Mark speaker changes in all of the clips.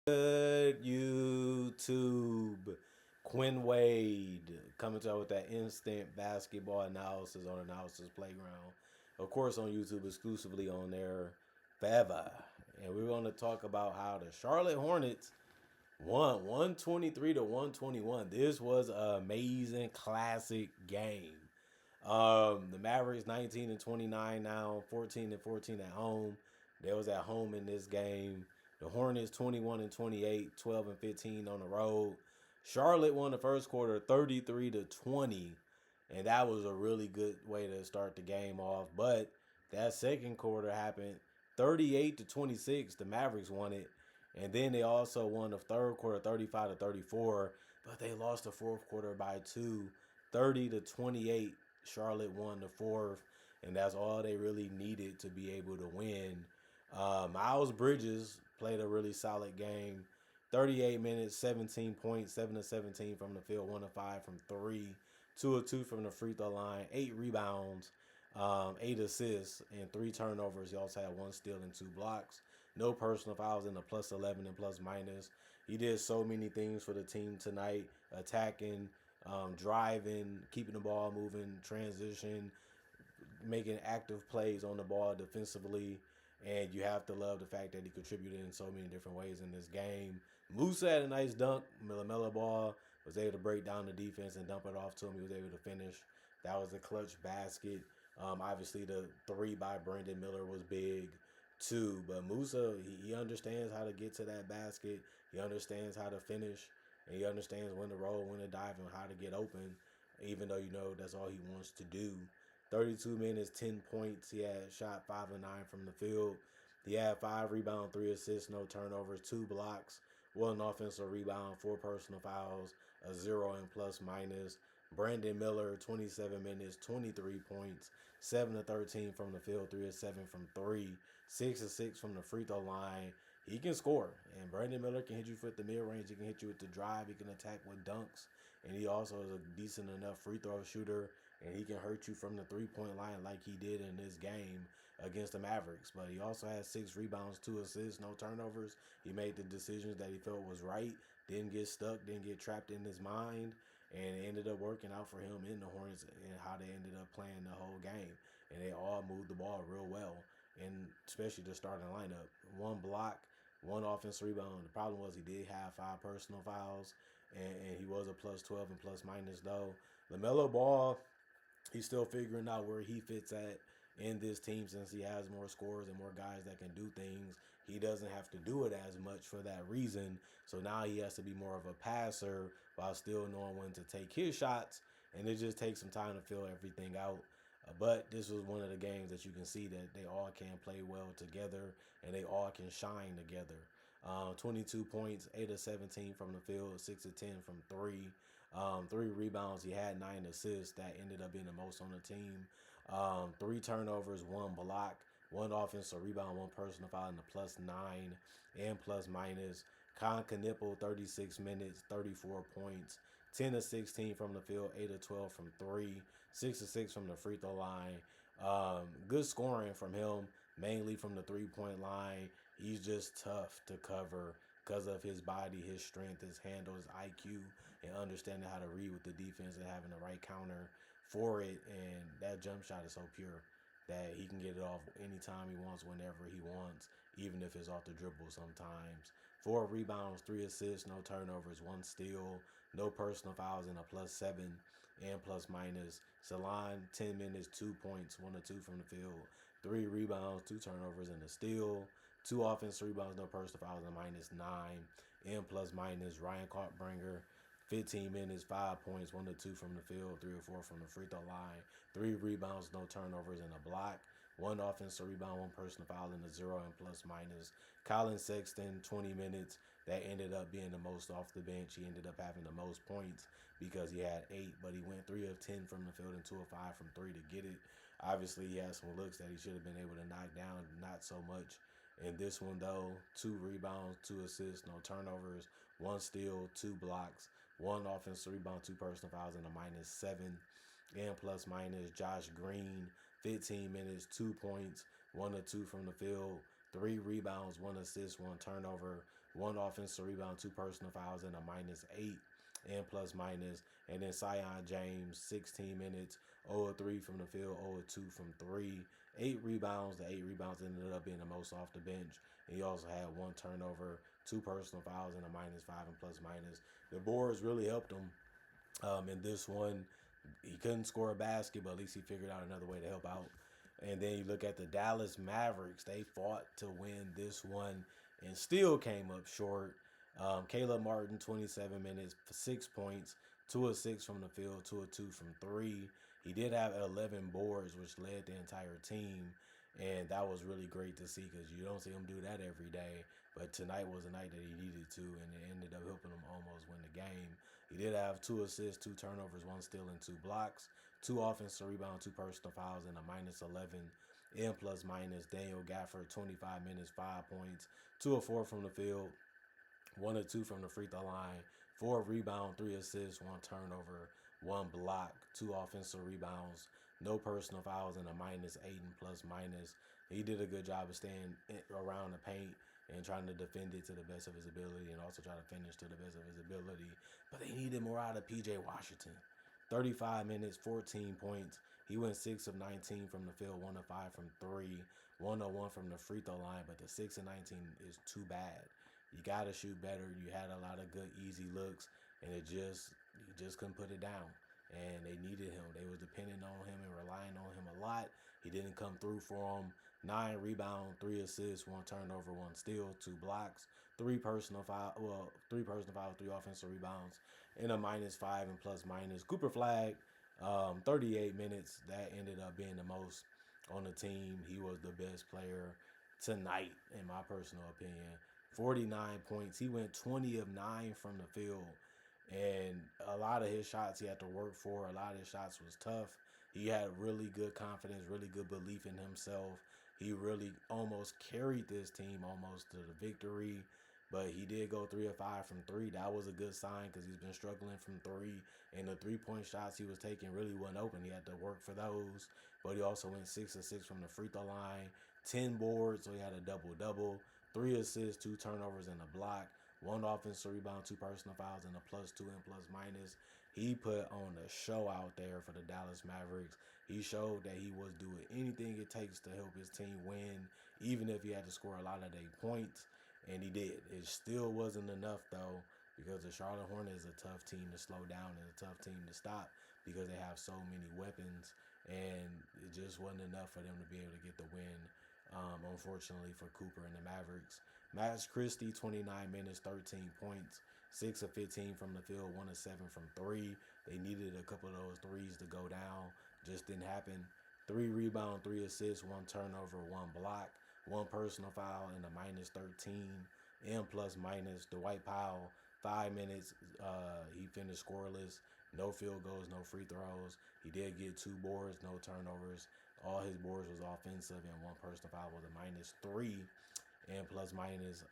Speaker 1: Good YouTube. Quinn Wade coming to you with that instant basketball analysis on Analysis Playground. Of course, on YouTube, exclusively on there forever. And we're going to talk about how the Charlotte Hornets won 123 to 121. This was an amazing classic game. The Mavericks 19 and 29 now, 14 and 14 at home. They was at home in this game. The Hornets 21 and 28, 12 and 15 on the road. Charlotte won the first quarter 33 to 20, and that was a really good way to start the game off. But that second quarter happened 38 to 26. The Mavericks won it, and then they also won the third quarter 35 to 34, but they lost the fourth quarter by 2, 30 to 28. Charlotte won the fourth, and that's all they really needed to be able to win. Miles Bridges played a really solid game. 38 minutes, 17 points, 7 of 17 from the field, 1 of 5 from 3, 2 of 2 from the free throw line, 8 rebounds, 8 assists, and 3 turnovers. He also had 1 steal and 2 blocks. No personal fouls in the plus 11 and plus minus. He did so many things for the team tonight, attacking, driving, keeping the ball moving, transition, making active plays on the ball defensively. And you have to love the fact that he contributed in so many different ways in this game. Musa had a nice dunk. LaMelo Ball was able to break down the defense and dump it off to him. He was able to finish. That was a clutch basket. Obviously, the 3 by Brandon Miller was big too. But Musa, he understands how to get to that basket. He understands how to finish. And he understands when to roll, when to dive, and how to get open, even though you know that's all he wants to do. 32 minutes, 10 points. He had shot 5 of 9 from the field. He had 5 rebounds, 3 assists, no turnovers, 2 blocks, 1 offensive rebound, 4 personal fouls, a 0 in plus minus. Brandon Miller, 27 minutes, 23 points, 7 of 13 from the field, 3 of 7 from 3, 6 of 6 from the free throw line. He can score, and Brandon Miller can hit you with the mid-range. He can hit you with the drive. He can attack with dunks, and he also is a decent enough free throw shooter, and he can hurt you from the three-point line like he did in this game against the Mavericks. But he also had 6 rebounds, 2 assists, no turnovers. He made the decisions that he felt was right, didn't get stuck, didn't get trapped in his mind, and it ended up working out for him in the Hornets and how they ended up playing the whole game. And they all moved the ball real well, and especially the starting lineup. 1 block, 1 offensive rebound. The problem was he did have 5 personal fouls, and he was a plus 12 and plus minus though. LaMelo Ball, he's still figuring out where he fits at in this team since he has more scorers and more guys that can do things. He doesn't have to do it as much for that reason. So now he has to be more of a passer while still knowing when to take his shots. And it just takes some time to fill everything out. But this was one of the games that you can see that they all can play well together and they all can shine together. 22 points, 8 of 17 from the field, 6 of 10 from 3. 3 rebounds. He had 9 assists. That ended up being the most on the team. 3 turnovers, 1 block, 1 offensive rebound, 1 personal foul in the plus 9 and plus minus. Con Knipple, 36 minutes, 34 points, 10 of 16 from the field, 8 of 12 from 3, 6 of 6 from the free throw line. Good scoring from him, mainly from the 3-point line. He's just tough to cover because of his body, his strength, his handle, his IQ, and understanding how to read with the defense and having the right counter for it. And that jump shot is so pure that he can get it off anytime he wants, whenever he wants, even if it's off the dribble sometimes. 4 rebounds, 3 assists, no turnovers, 1 steal, no personal fouls, and a plus 7 and plus minus. Salon, 10 minutes, 2 points, 1 or 2 from the field, 3 rebounds, 2 turnovers, and a steal. 2 offensive rebounds, no personal fouls, and minus 9 and plus minus. Ryan Cartbringer, 15 minutes, 5 points, 1 or 2 from the field, 3 or 4 from the free throw line, 3 rebounds, no turnovers, and a block. 1 offensive rebound, 1 personal foul, and a 0 and plus minus. Colin Sexton, 20 minutes. That ended up being the most off the bench. He ended up having the most points because he had 8, but he went 3 of 10 from the field and 2 of 5 from 3 to get it. Obviously, he had some looks that he should have been able to knock down, not so much. In this one, though, 2 rebounds, 2 assists, no turnovers, 1 steal, 2 blocks, 1 offensive rebound, 2 personal fouls, and a minus 7 and plus minus. Josh Green, 15 minutes, 2 points, 1 or 2 from the field, 3 rebounds, 1 assist, 1 turnover, one offensive rebound, two personal fouls, and a -8 and plus minus. And then Sion James, 16 minutes, 0 of 3 from the field, 0 of 2 from 3, 8 rebounds. The 8 rebounds ended up being the most off the bench. And he also had one turnover, two personal fouls, and a -5 and plus minus. The boards really helped him in this one. He couldn't score a basket, but at least he figured out another way to help out. And then you look at the Dallas Mavericks. They fought to win this one and still came up short. Caleb Martin, 27 minutes, 6 points, 2 of 6 from the field, 2 of 2 from 3. He did have 11 boards, which led the entire team. And that was really great to see because you don't see him do that every day. But tonight was a night that he needed to, and it ended up helping him almost win the game. He did have 2 assists, 2 turnovers, 1 steal, and 2 blocks, 2 offensive rebounds, 2 personal fouls, and a -11 and plus minus. Daniel Gafford, 25 minutes, 5 points, 2 of 4 from the field, 1 of 2 from the free throw line, 4 rebounds, 3 assists, 1 turnover, 1 block, 2 offensive rebounds, no personal fouls, and a -8 and plus minus. He did a good job of staying around the paint and trying to defend it to the best of his ability and also try to finish to the best of his ability. But they needed more out of PJ Washington. 35 minutes, 14 points. He went 6 of 19 from the field, 1 of 5 from 3, 1 of 1 from the free throw line, but the 6 of 19 is too bad. You got to shoot better. You had a lot of good, easy looks, and he just couldn't put it down. And they needed him. They was depending on him and relying on him a lot. He didn't come through for them. 9 rebounds, 3 assists, 1 turnover, 1 steal, 2 blocks, 3 personal foul, 3 offensive rebounds, and a -5 and plus minus. Cooper Flag, 38 minutes. That ended up being the most on the team. He was the best player tonight, in my personal opinion. 49 points. He went 20 of 9 from the field. And a lot of his shots he had to work for. A lot of his shots was tough. He had really good confidence, really good belief in himself. He really almost carried this team almost to the victory. But he did go 3 of 5 from 3. That was a good sign because he's been struggling from 3. And the 3-point shots he was taking really wasn't open. He had to work for those. But he also went 6 of 6 from the free throw line. 10 boards, so he had a double-double. 3 assists, 2 turnovers, and a block. 1 offensive rebound, 2 personal fouls, and a +2 and plus minus. He put on a show out there for the Dallas Mavericks. He showed that he was doing anything it takes to help his team win, even if he had to score a lot of their points, and he did. It still wasn't enough, though, because the Charlotte Hornets is a tough team to slow down and a tough team to stop because they have so many weapons, and it just wasn't enough for them to be able to get the win, unfortunately, for Cooper and the Mavericks. Max Christie, 29 minutes, 13 points, 6 of 15 from the field, 1 of 7 from 3. They needed a couple of those threes to go down. Just didn't happen. 3 rebounds, 3 assists, 1 turnover, 1 block, 1 personal foul, and a -13 and plus minus. Dwight Powell, 5 minutes. He finished scoreless. No field goals, no free throws. He did get 2 boards, no turnovers. All his boards was offensive, and 1 personal foul was a -3 and plus minus.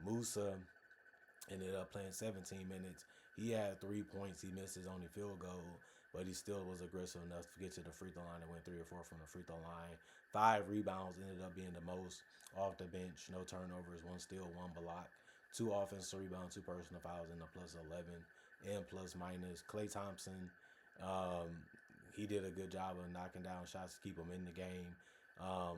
Speaker 1: Musa ended up playing 17 minutes. He had 3 points. He missed his only field goal, but he still was aggressive enough to get to the free throw line and went 3 or 4 from the free throw line. 5 rebounds ended up being the most off the bench. No turnovers, 1 steal, 1 block, 2 offensive rebounds, 2 personal fouls, and a +11 and plus minus. Klay Thompson, he did a good job of knocking down shots to keep them in the game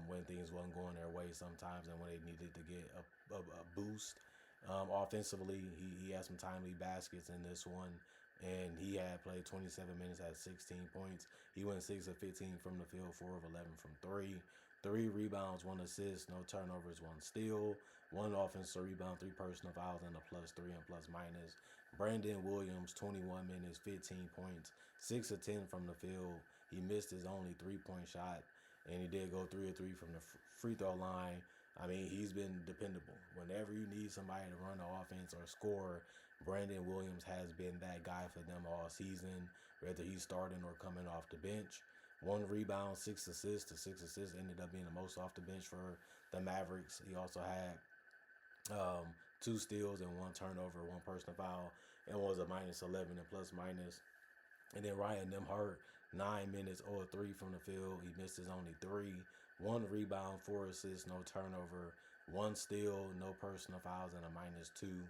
Speaker 1: when things wasn't going their way sometimes and when they needed to get a boost. Offensively, he had some timely baskets in this one, and he had played 27 minutes, had 16 points. He went 6 of 15 from the field, 4 of 11 from 3. 3 rebounds, 1 assist, no turnovers, 1 steal, 1 offensive rebound, 3 personal fouls, and a +3 and plus minus. Brandon Williams, 21 minutes, 15 points, 6 of 10 from the field. He missed his only 3-point shot, and he did go 3 of 3 from the free throw line. I mean, he's been dependable. Whenever you need somebody to run the offense or score, Brandon Williams has been that guy for them all season, whether he's starting or coming off the bench. 1 rebound, 6 assists. The 6 assists ended up being the most off the bench for the Mavericks. He also had 2 steals and 1 turnover, 1 personal foul, and was a -11 and plus minus. And then Ryan Nembhard, 9 minutes, 0 of 3 from the field. He missed his only 3. 1 rebound, 4 assists, no turnover, 1 steal, no personal fouls, and a -2.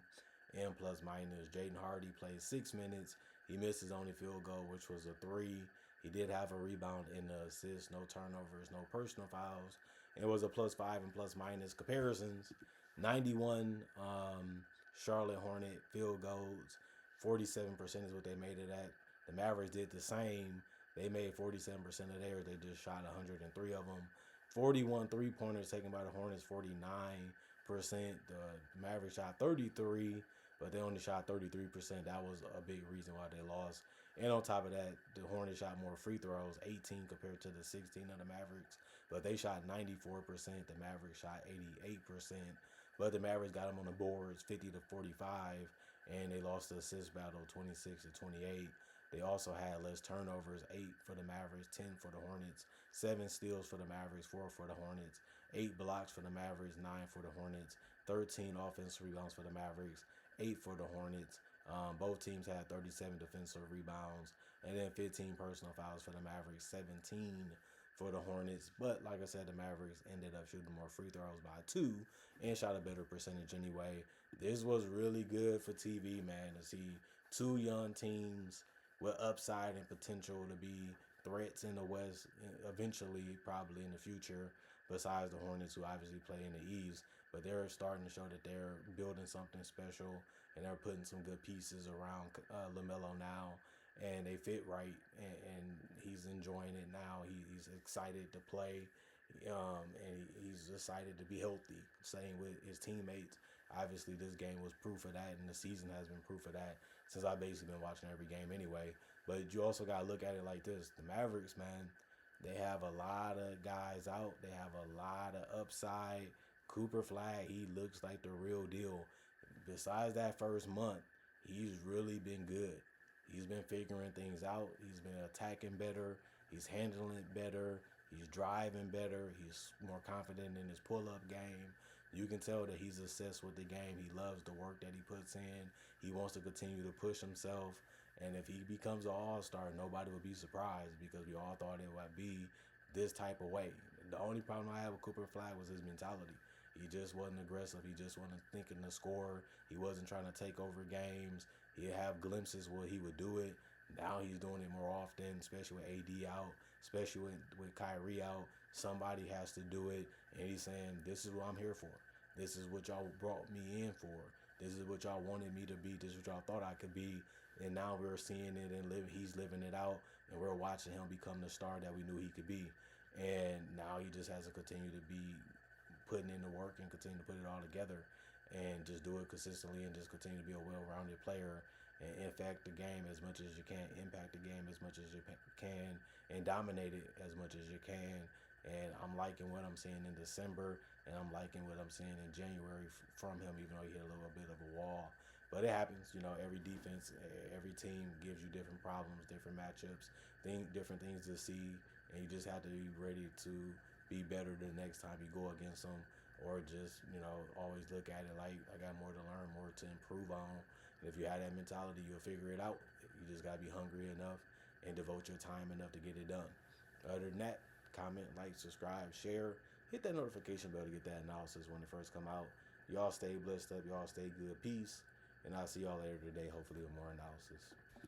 Speaker 1: And plus minus. Jaden Hardy played 6 minutes. He missed his only field goal, which was a 3. He did have a rebound and an assist, no turnovers, no personal fouls. It was a +5 and plus minus comparisons. 91 Charlotte Hornet field goals. 47% is what they made it at. The Mavericks did the same. They made 47% of theirs. They just shot 103 of them. 41 3-pointers taken by the Hornets, 49%. The Mavericks shot 33, but they only shot 33%. That was a big reason why they lost. And on top of that, the Hornets shot more free throws, 18 compared to the 16 of the Mavericks. But they shot 94%. The Mavericks shot 88%. But the Mavericks got them on the boards, 50-45, and they lost the assist battle, 26-28. They also had less turnovers, 8 for the Mavericks, 10 for the Hornets, 7 steals for the Mavericks, 4 for the Hornets, 8 blocks for the Mavericks, 9 for the Hornets, 13 offensive rebounds for the Mavericks, 8 for the Hornets. Both teams had 37 defensive rebounds, and then 15 personal fouls for the Mavericks, 17 for the Hornets. But like I said, the Mavericks ended up shooting more free throws by 2 and shot a better percentage anyway. This was really good for TV, man, to see 2 young teams with upside and potential to be threats in the West eventually, probably in the future, besides the Hornets, who obviously play in the East. But they're starting to show that they're building something special, and they're putting some good pieces around LaMelo now, and they fit right, and he's enjoying it now. He's excited to play, and he's excited to be healthy. Same with his teammates. Obviously, this game was proof of that, and the season has been proof of that since I've basically been watching every game anyway. But you also got to look at it like this. The Mavericks, man, they have a lot of guys out. They have a lot of upside. Cooper Flag, he looks like the real deal. Besides that first month, he's really been good. He's been figuring things out. He's been attacking better. He's handling it better. He's driving better. He's more confident in his pull-up game. You can tell that he's obsessed with the game. He loves the work that he puts in. He wants to continue to push himself. And if he becomes an all-star, nobody would be surprised, because we all thought it would be this type of way. The only problem I had with Cooper Flag was his mentality. He just wasn't aggressive. He just wasn't thinking to score. He wasn't trying to take over games. He'd have glimpses where he would do it. Now he's doing it more often, especially with AD out, especially with Kyrie out. Somebody has to do it, and he's saying, this is what I'm here for. This is what y'all brought me in for. This is what y'all wanted me to be. This is what y'all thought I could be. And now we're seeing it, and he's living it out, and we're watching him become the star that we knew he could be. And now he just has to continue to be putting in the work and continue to put it all together and just do it consistently and just continue to be a well-rounded player and impact the game as much as you can, impact the game as much as you can, and dominate it as much as you can. And I'm liking what I'm seeing in December, and I'm liking what I'm seeing in January from him, even though he hit a little bit of a wall. But it happens, every defense, every team gives you different problems, different matchups, different things to see, and you just have to be ready to be better the next time you go against them, or just, always look at it like, I got more to learn, more to improve on. And if you have that mentality, you'll figure it out. You just got to be hungry enough and devote your time enough to get it done. Other than that, comment, like, subscribe, share, hit that notification bell to get that analysis when it first come out. Y'all stay blessed up. Y'all stay good. Peace. And I'll see y'all later today, hopefully with more analysis.